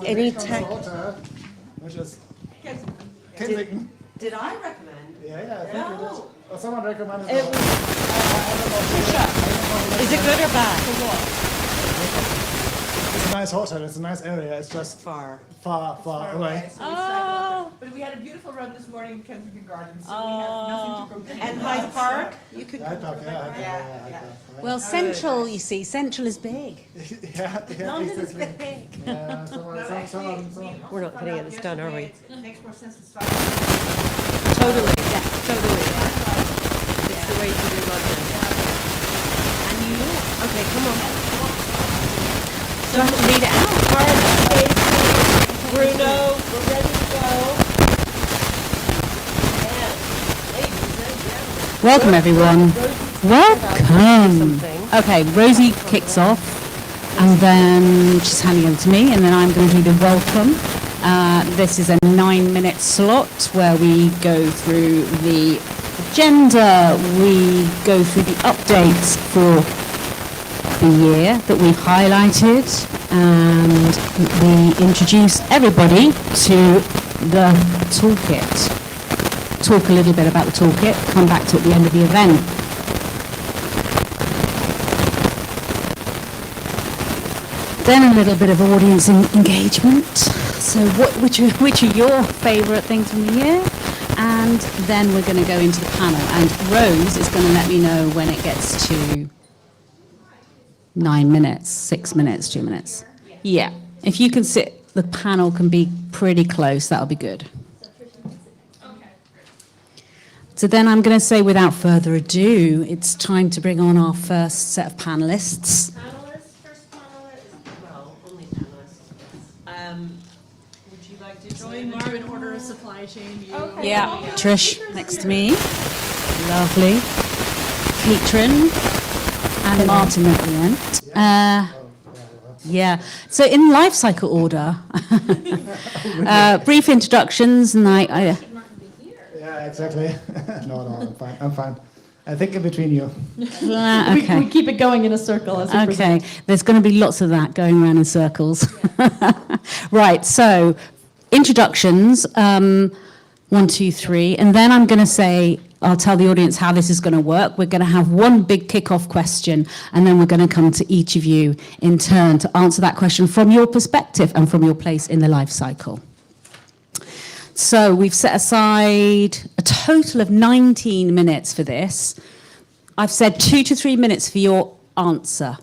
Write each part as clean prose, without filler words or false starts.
Any tech? Which is Kensington. Did I recommend? Yeah, I think you did. Or someone recommended It was, is it good or bad? It's a nice hotel, it's a nice area, it's just Far. far away. So we cycled up. But we had a beautiful run this morning in Kensington Gardens, so we have nothing to compare. And Hyde Park? You could. Hyde Park, yeah. Well, Central, you see, Central is big. Yeah, London is exactly. big. Yeah, someone. We're not going to get this done, are we? It makes more sense to start. Totally, yeah, totally. It's the way to do London. And New York. Okay, come on. Do I have to read it out? Bruno, we're ready to go. Welcome, everyone. Welcome. Okay, Rosie kicks off, and then she's handing over to me, and then I'm going to do the welcome. This is a 9-minute slot where we go through the agenda, we go through the updates for the year that we've highlighted, and we introduce everybody to the toolkit. Talk a little bit about the toolkit, come back to it at the end of the event. Then a little bit of audience engagement. So which are your favourite things from the year? And then we're going to go into the panel. And Rose is going to let me know when it gets to 9 minutes, 6 minutes, 2 minutes. Yeah. If you can sit, the panel can be pretty close, that'll be good. So then I'm going to say, without further ado, it's time to bring on our first set of panelists. First panelist, well, only panelist. Would you like to join Mark in order of supply chain? Okay. Yeah, Trish next to me. Lovely. Katrin and Martin at the end. Yeah, so in life cycle order, brief introductions, and I Yeah, exactly. No, I'm fine. I think in between you. okay. We keep it going in a circle. As we Okay, present. there's going to be lots of that going around in circles. Right, so introductions, 1, 2, 3, and then I'm going to say, I'll tell the audience how this is going to work. We're going to have one big kick-off question, and then we're going to come to each of you in turn to answer that question from your perspective and from your place in the life cycle. So we've set aside a total of 19 minutes for this. I've said 2 to 3 minutes for your answer.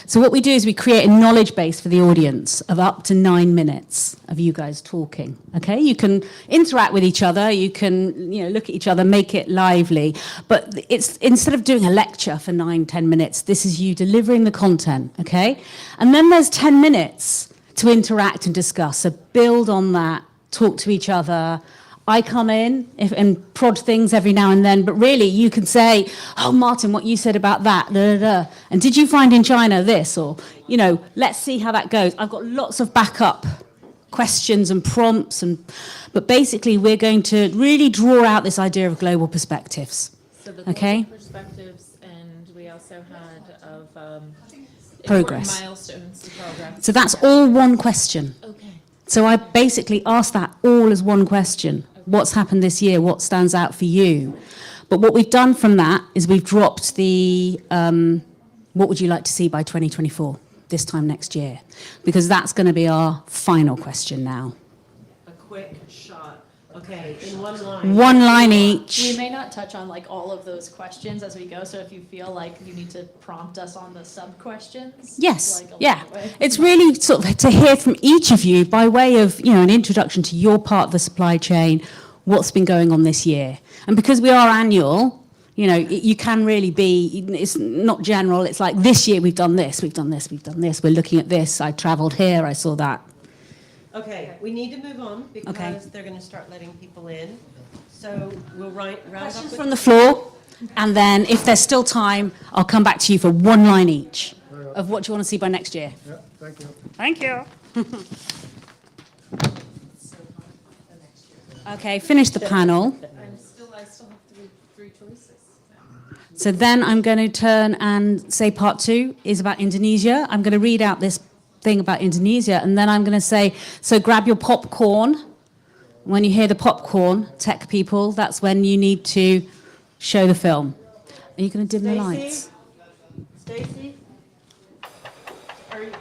So what we do is we create a knowledge base for the audience of up to 9 minutes of you guys talking. Okay, you can interact with each other, you can look at each other, make it lively. But it's instead of doing a lecture for 9-10 minutes, this is you delivering the content. Okay, and then there's 10 minutes to interact and discuss. So build on that. Talk to each other. I come in and prod things every now and then, but really you can say, oh, Martin, what you said about that, da, da, da. And did you find in China this? Or, let's see how that goes. I've got lots of backup questions and prompts, but basically we're going to really draw out this idea of global perspectives. So the global perspectives, and we also had of progress. Milestones to progress. So that's all one question. Okay. So I basically asked that all as one question. What's happened this year? What stands out for you? But what we've done from that is we've dropped the what would you like to see by 2024, this time next year? Because that's going to be our final question now. A quick shot. Okay, in one line. One line each. We may not touch on all of those questions as we go, so if you feel like you need to prompt us on the sub-questions. Yes, along yeah. the way. It's really sort of to hear from each of you by way of, an introduction to your part of the supply chain, what's been going on this year. And because we are annual, you can really be, it's not general, it's like this year we've done this, we've done this, we've done this, we're looking at this, I travelled here, I saw that. Okay, we need to move on because they're going to start letting people in. So we'll round up Questions with from the floor, and then if there's still time, I'll come back to you for one line each of what you want to see by next year. Yeah, thank you. Thank you. Okay, finish the panel. I still have three choices. So then I'm going to turn and say part 2 is about Indonesia. I'm going to read out this thing about Indonesia, and then I'm going to say, so grab your popcorn. When you hear the popcorn, tech people, that's when you need to show the film. Are you going to dim the lights? Stacy? Are you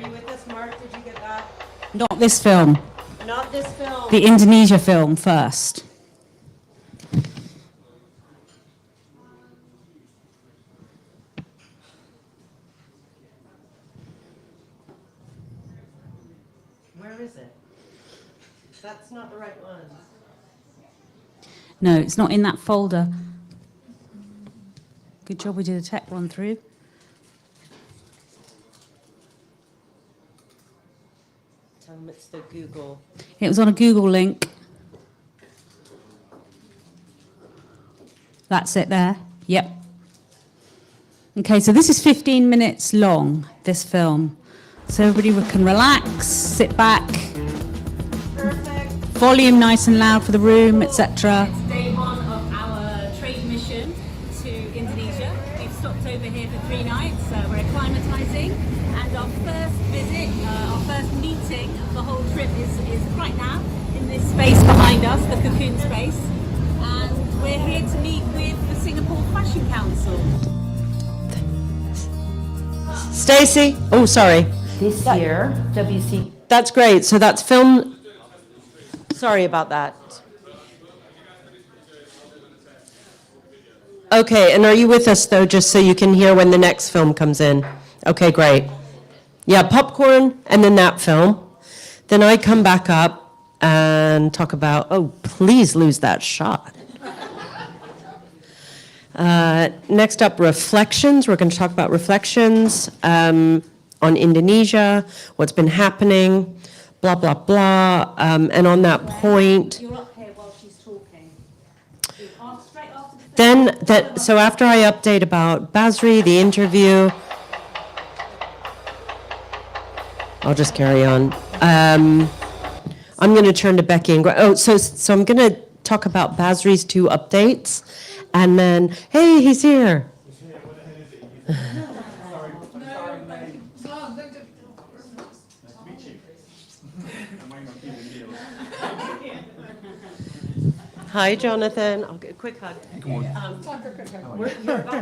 with us, Mark? Did you get that? Not this film. Not this film. The Indonesia film first. Where is it? That's not the right one. No, it's not in that folder. Good job we did a tech run through. Tell them it's the Google. It was on a Google link. That's it there. Yep. Okay, so this is 15 minutes long, this film. So everybody can relax, sit back. Perfect. Volume nice and loud for the room, etc. It's day one of our trade mission to Indonesia. We've stopped over here for 3 nights. We're acclimatising, and our first visit, our first meeting of the whole trip is right now in this space behind us, the Cocoon space. And we're here to meet with the Singapore Fashion Council. Stacy? Oh, sorry. This year, WC. That's great. So that's film. Sorry about that. Okay, and are you with us, though, just so you can hear when the next film comes in? Okay, great. Yeah, popcorn and then that film. Then I come back up and talk about, oh, please lose that shot. Next up, reflections. We're going to talk about reflections on Indonesia, what's been happening, blah, blah, blah. And on that point, You're up here while she's talking. Straight after the then so after I update about Basri, the interview, I'll just carry on. I'm going to turn to Becky and so I'm going to talk about Basri's 2 updates, and then, hey, he's here. Hi, Jonathan. I'll get a quick hug. You're about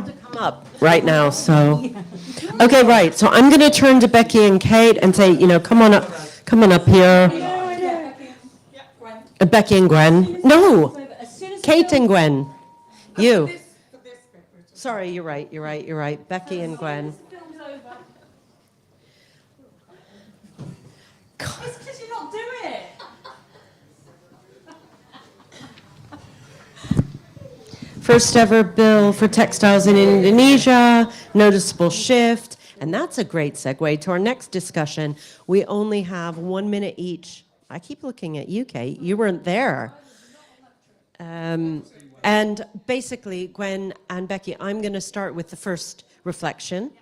to come up right now, so. Okay, right. So I'm going to turn to Becky and Kate and say, come on up here. Becky and Gwen. No, Kate and Gwen. You. Sorry, you're right. Becky and Gwen. It's because you're not doing it. First ever bill for textiles in Indonesia, noticeable shift. And that's a great segue to our next discussion. We only have 1 minute each. I keep looking at you, Kate. You weren't there. And basically, Gwen and Becky, I'm going to start with the first reflection,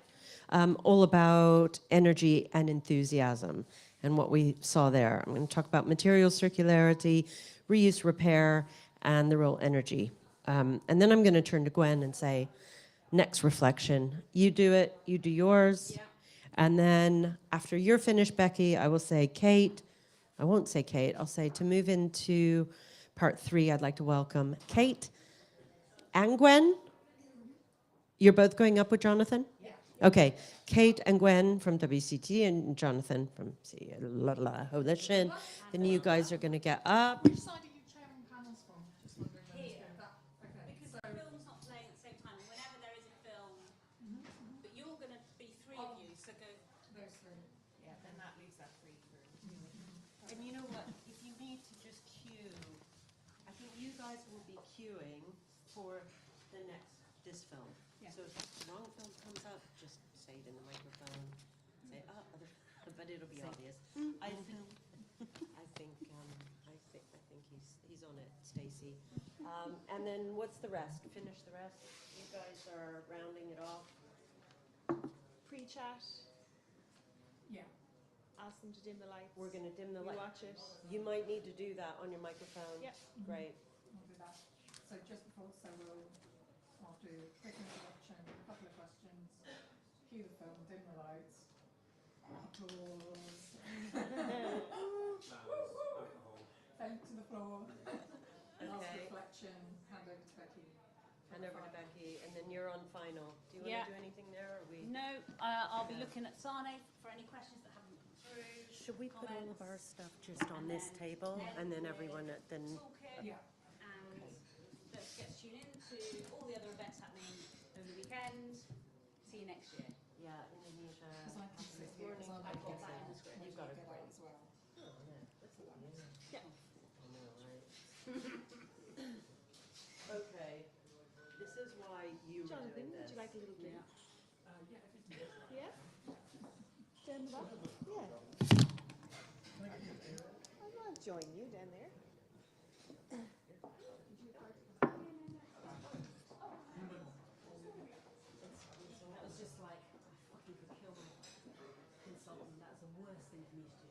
all about energy and enthusiasm and what we saw there. I'm going to talk about material circularity, reuse, repair, and the real energy. And then I'm going to turn to Gwen and say, next reflection. You do it, you do yours. Yeah. And then after you're finished, Becky, I will say, Kate. I won't say Kate. I'll say to move into part 3, I'd like to welcome Kate and Gwen. You're both going up with Jonathan? Yeah. Okay. Kate and Gwen from WCT and Jonathan from Coalition. Then you guys are going to get up. And you know what? If you need to just queue, I think you guys will be queuing for this film. Yeah. So if the wrong film comes up, just say it in the microphone. Say, but it'll be obvious. I think he's on it, Stacy. And then what's the rest? Finish the rest. You guys are rounding it off. Pre-chat. Yeah. Ask them to dim the lights. We're going to dim the light. Watch it. You might need to do that on your microphone. Yep. Great. We'll do that. So just before, I'll do a quick introduction, a couple of questions, cue the film, dim the lights, applause. Out to the floor. Last Okay. reflection, hand over to Becky. Hand over to Becky, and then you're on final. Do you want Yeah. to do anything there, or we? No, I'll be looking at Sane for any questions that haven't come through. Should we put all of our comments, stuff just on and this then table, and then everyone then? Toolkit. Yeah. And don't forget to tune in to all the other events happening over the weekend. See you next year. Yeah, Indonesia. Because I can sit this here, morning. because I've I'm got that in the script. You've got it get great. out as well. Yeah. I know, right? Okay, this is why you were doing this. Would you like a little drink? Yeah. Yeah? Stand up? Yeah. I'll join you down there. That was just like, I fucking could kill my consultant. That was the worst thing for me to do.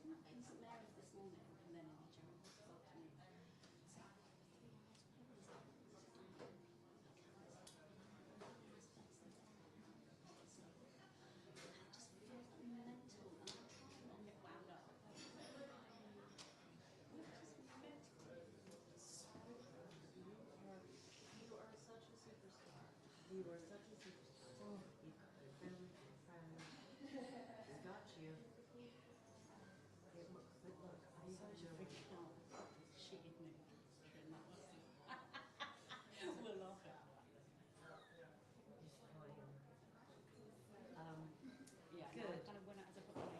In St Mary's this morning, and then in Gerald this afternoon. Just feels mental, and I'm trying not to get wound up. You are such a superstar. You are such a superstar. You got your family, friends. He's got you. Hey, look, I saw you freaking out. She knew. We'll laugh at He's fine. Yeah, Good. I kind of went out as a football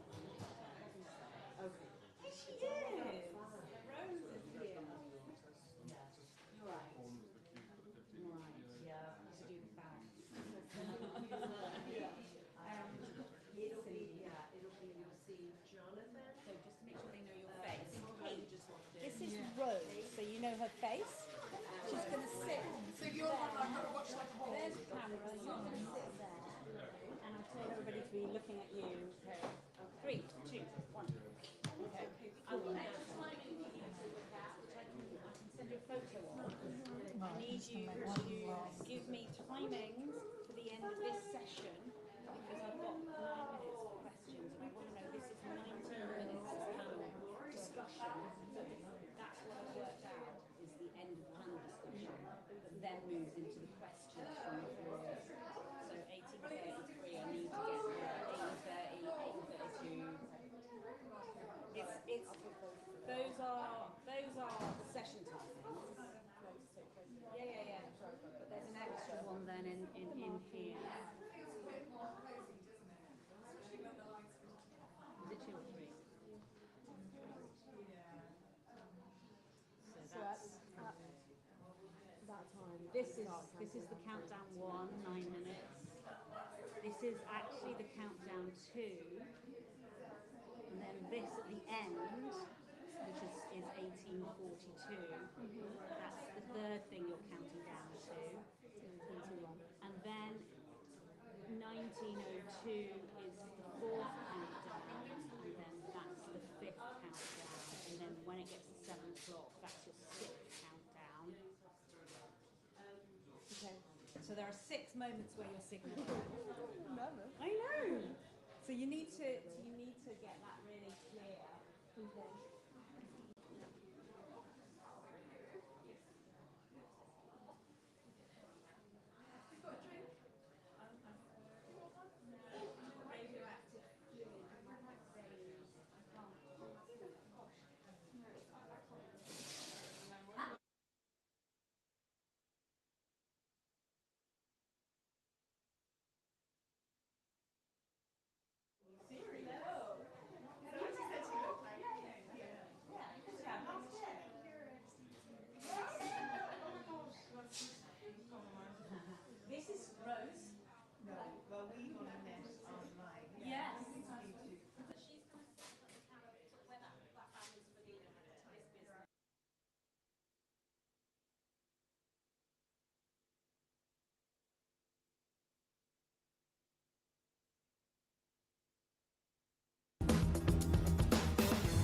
Okay. She is. Rose is here. You're right. Right. Yeah. To do the bag. It'll be, you'll see Jonathan. So just to make sure they know your face. This is Rose, so you know her face. She's going to sit. So you're on, I've got to watch like a whole. There's the camera. You're going to sit there. And I've told everybody to be looking at you. Okay. 3, 2, 1. Okay. I've got extra time in the to look at, which I can send you a photo of. I need you to give me timings for the end of this session, because I've got 9 minutes for questions, and I want to know this is 19 minutes of panel discussion. So that's what I've worked out, is the end of the panel discussion, that then moves into the questions from the floor. So 18:33, I need to get there 18:30, 18:32. It's those are session timings. Yeah. But there's an extra one then in here. Is it 2 or 3? So that's That time. this is the countdown 1, 9 minutes. This is actually the countdown 2. And then this at the end, which is 18:42. That's the third thing you're counting down to. And then 19:02 is the fourth countdown, and then that's the fifth countdown. And then when it gets to 7 o'clock, that's your sixth countdown. Okay. So there are 6 moments where you're signaling. I know. So you need to get that really clear. Okay. Radioactive fluid. This is Rose. No, well, we want to nest online. Yes. But she's going to set up the camera where that family's for this business.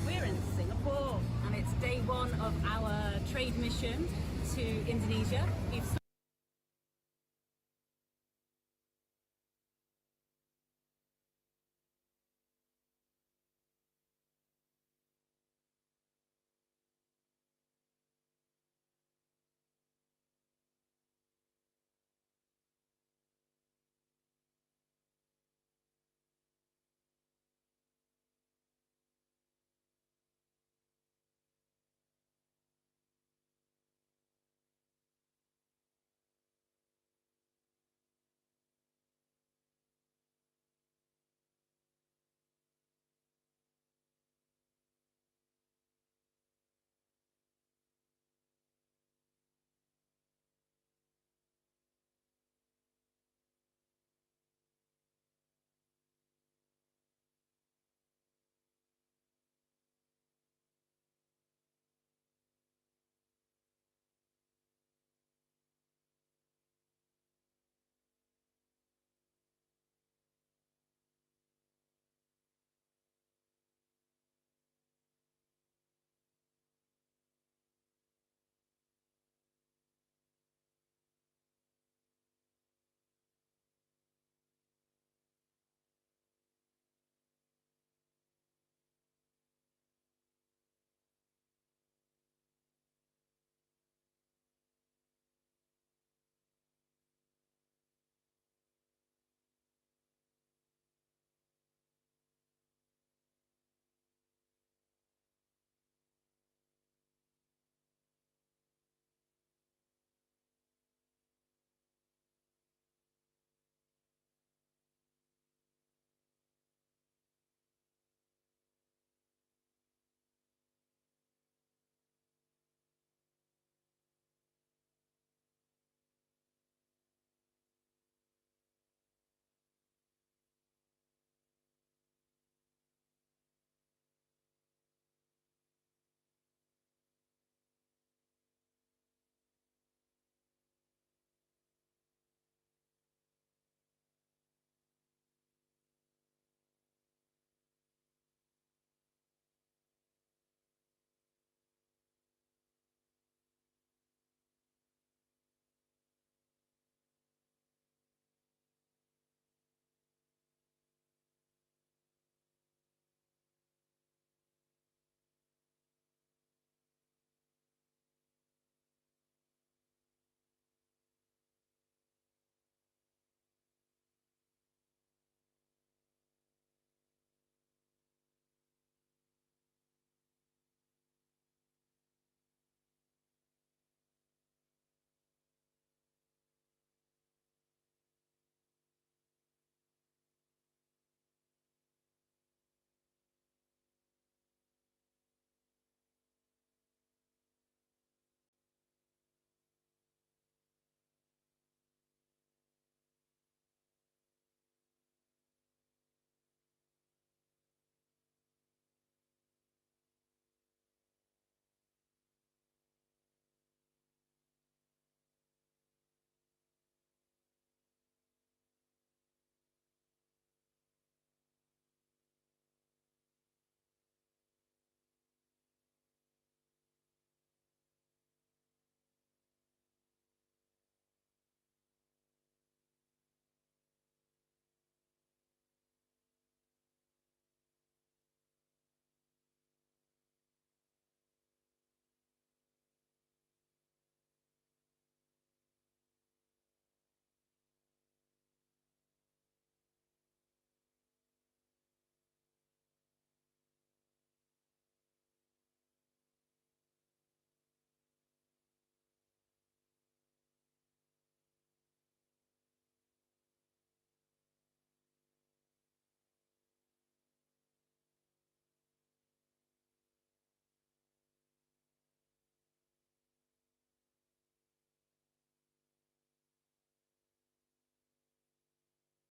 We're in Singapore and it's day 1 of our trade mission to Indonesia. We've